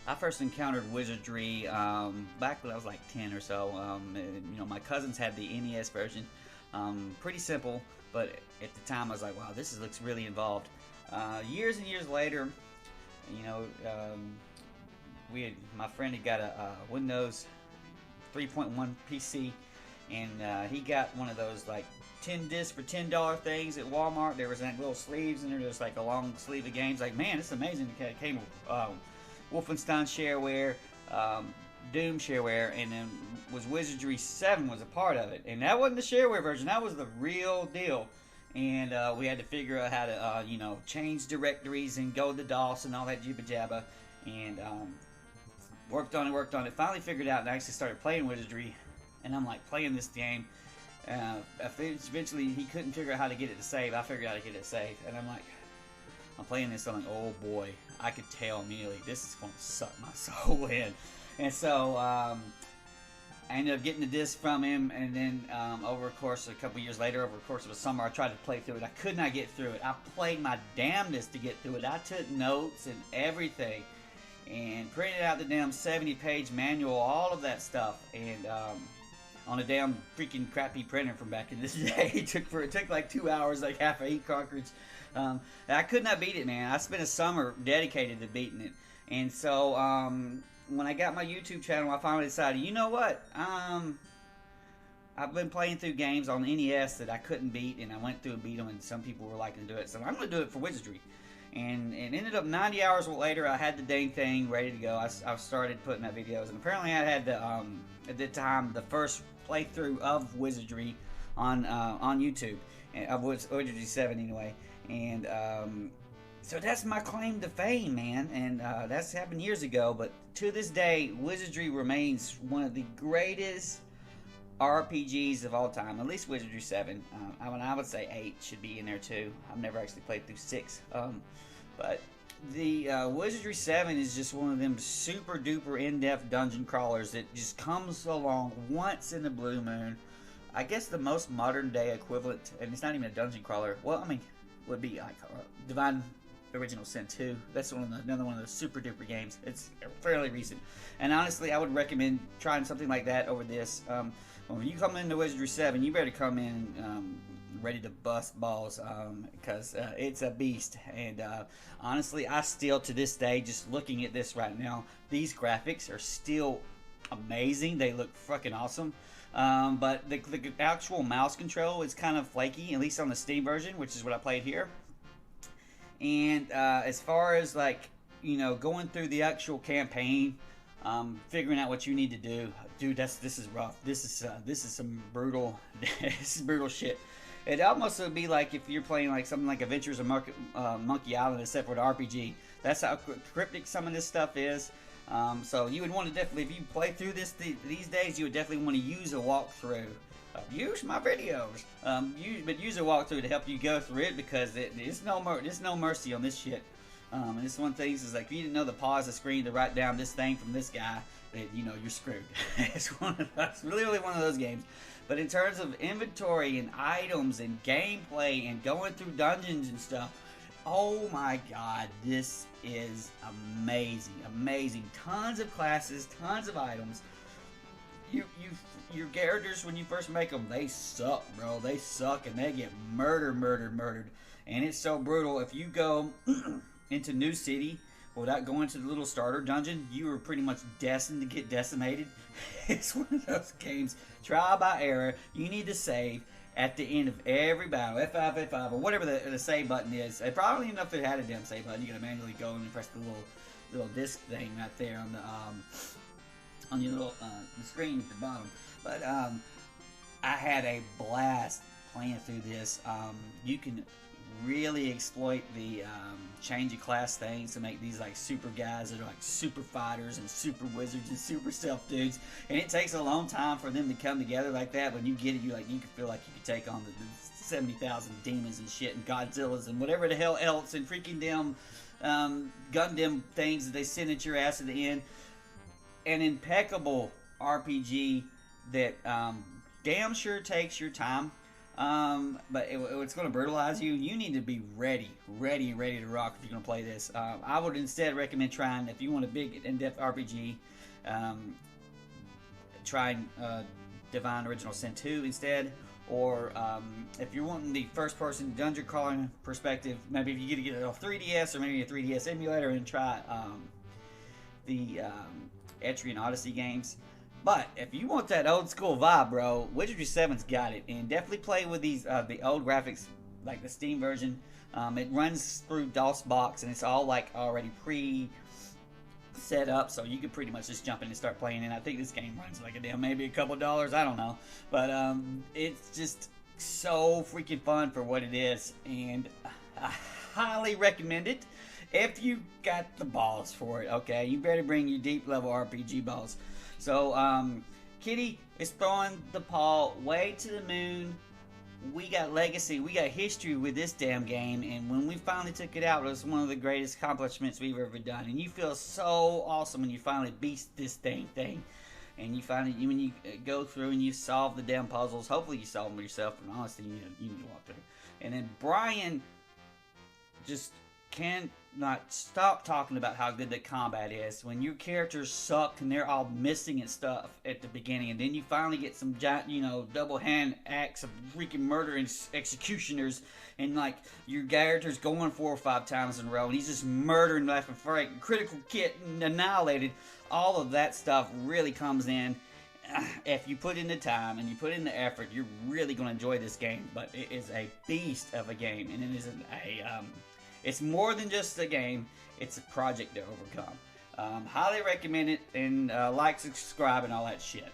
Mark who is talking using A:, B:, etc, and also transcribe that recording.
A: I first encountered Wizardry back when I was like 10 or so. You know, my cousins had the NES version. Pretty simple, but at the time I was like, wow, looks really involved. Years and years later, you know, my friend had got a Windows 3.1 PC, and he got one of those like 10 discs for $10 things at Walmart. There was like little sleeves, and there was like a long sleeve of games. Like, man, it's amazing. It came with Wolfenstein shareware, Doom shareware, and then Wizardry 7 was a part of it. And that wasn't the shareware version. That was the real deal. And we had to figure out how to, you know, change directories and go to DOS and all that jibba jabba. And worked on it. Finally figured out and actually started playing Wizardry. And I'm like playing this game. Eventually he couldn't figure out how to get it to save. I figured out how to get it to save. And I'm like, I'm playing this. I'm like, oh boy, I could tell immediately this is going to suck my soul in. And so I ended up getting the disc from him, and then over a course, a couple years later, over the course of a summer, I tried to play through it. I could not get through it. I played my damnedest to get through it. I took notes and everything, and printed out the damn 70-page manual, all of that stuff, and on a damn freaking crappy printer from back in this day. It took like 2 hours, like half a heat cartridge. I could not beat it, man. I spent a summer dedicated to beating it, and so when I got my YouTube channel, I finally decided, you know what? I've been playing through games on NES that I couldn't beat, and I went through and beat them, and some people were liking to do it, so I'm going to do it for Wizardry. And ended up 90 hours later, I had the dang thing ready to go. I started putting out videos, and apparently I had the, at the time, the first playthrough of Wizardry on YouTube, of Wizardry 7 anyway, and so that's my claim to fame, man, and that's happened years ago, but to this day, Wizardry remains one of the greatest RPGs of all time, at least Wizardry 7. I would say 8 should be in there too. I've never actually played through 6, but the Wizardry 7 is just one of them super duper in-depth dungeon crawlers that just comes along once in the blue moon. I guess the most modern day equivalent, and it's not even a dungeon crawler, well, I mean, would be like Divine Original Sin 2. That's another one of those super duper games. It's fairly recent, and honestly, I would recommend trying something like that over this. When you come into Wizardry 7, you better come in ready to bust balls, because it's a beast. And honestly, I still to this day, just looking at this right now, these graphics are still amazing. They look fucking awesome. But the actual mouse control is kind of flaky, at least on the Steam version, which is what I played here. And as far as like, you know, going through the actual campaign, figuring out what you need to do, dude, this is rough. This is some brutal, this is brutal shit. It almost would be like if you're playing like something like Adventures of Monkey Island, except for the RPG. That's how cryptic some of this stuff is. So you would want to definitely, if you play through this these days, you would definitely want to use a walkthrough. Use my videos, but use a walkthrough to help you go through it, because there's no mercy on this shit. And this one thing is like, if you didn't know to pause the screen to write down this thing from this guy, you know you're screwed. It's really one of those games. But in terms of inventory and items and gameplay and going through dungeons and stuff, oh my god, this is amazing. Tons of classes, tons of items. Your characters, when you first make them, they suck, bro. They suck, and they get murdered. And it's so brutal. If you go into New City without going to the little starter dungeon, you are pretty much destined to get decimated. It's one of those games, trial by error. You need to save at the end of every battle, F5, F5, or whatever the save button is. It probably enough if it had a damn save button. You gotta manually go and press the little disc thing right there on your little the screen at the bottom. But I had a blast playing through this. You can really exploit the change of class things to make these like super guys that are like super fighters and super wizards and super stealth dudes, and it takes a long time for them to come together like that. When you get it, you can feel like you could take on the 70,000 demons and shit and Godzillas and whatever the hell else, and freaking damn Gundam things that they send at your ass at the end. An impeccable RPG that damn sure takes your time. But it's going to brutalize you. You need to be ready to rock if you're going to play this. I would instead recommend trying, if you want a big in-depth RPG, try Divine Original Sin 2 instead. Or if you're wanting the first-person dungeon crawling perspective, maybe if you get a 3DS or maybe a 3DS emulator and try the Etrian Odyssey games. But if you want that old school vibe, bro, Wizardry 7's got it. And definitely play with these the old graphics, like the Steam version. It runs through DOSbox, and it's all like already set up, so you could pretty much just jump in and start playing. And I think this game runs like a damn maybe a couple dollars, I don't know. But it's just so freaking fun for what it is, and I highly recommend it if you got the balls for it. Okay, you better bring your deep level RPG balls. So Kitty is throwing the paw way to the moon. We got legacy, we got history with this damn game, and when we finally took it out, it was one of the greatest accomplishments we've ever done. And you feel so awesome when you finally beat this thing, and you finally, when you go through and you solve the damn puzzles. Hopefully you solve them yourself, but honestly, you need to walk through. And then Brian just cannot stop talking about how good the combat is. When your characters suck and they're all missing and stuff at the beginning, and then you finally get some giant, double hand acts of freaking murder and executioners, and like your character's going 4 or 5 times in a row, and he's just murdering left and right, critical kit and annihilated. All of that stuff really comes in. If you put in the time and you put in the effort, you're really going to enjoy this game. But it is a beast of a game, and it isn't it's more than just a game. It's a project to overcome. Highly recommend it, and like, subscribe, and all that shit.